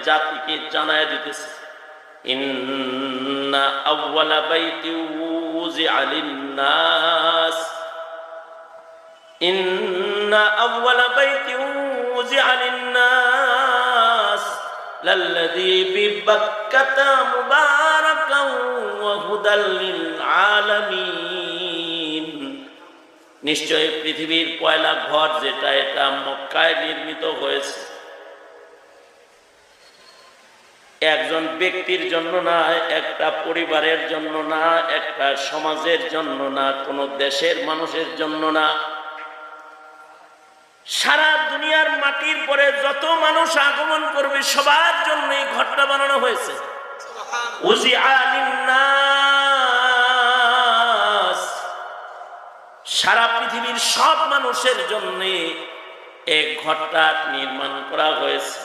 জাতিকে জানায় দিতেছে, ইন্না আউওয়ালা বাইতি উযিআ লিন-নাস, ইন্না আউওয়ালা বাইতি উযিআ লিন-নাস লাল্লাযী বিবাক্কাতা মুবারাকান ওয়া হুদাল লিল-আলামিন। নিশ্চয় পৃথিবীর পয়লা ঘর যেটা, এটা মক্কায় নির্মিত হয়েছে। একজন ব্যক্তির জন্য না, একটা পরিবারের জন্য না, একটা সমাজের জন্য না, কোন দেশের মানুষের জন্য না, সারা দুনিয়ার মাটির পরে যত মানুষ আগমন করবে সবার জন্য এই ঘরটা বানানো হয়েছে। উযিআ লিন-নাস, সারা পৃথিবীর সব মানুষের জন্য এই ঘরটা নির্মাণ করা হয়েছে।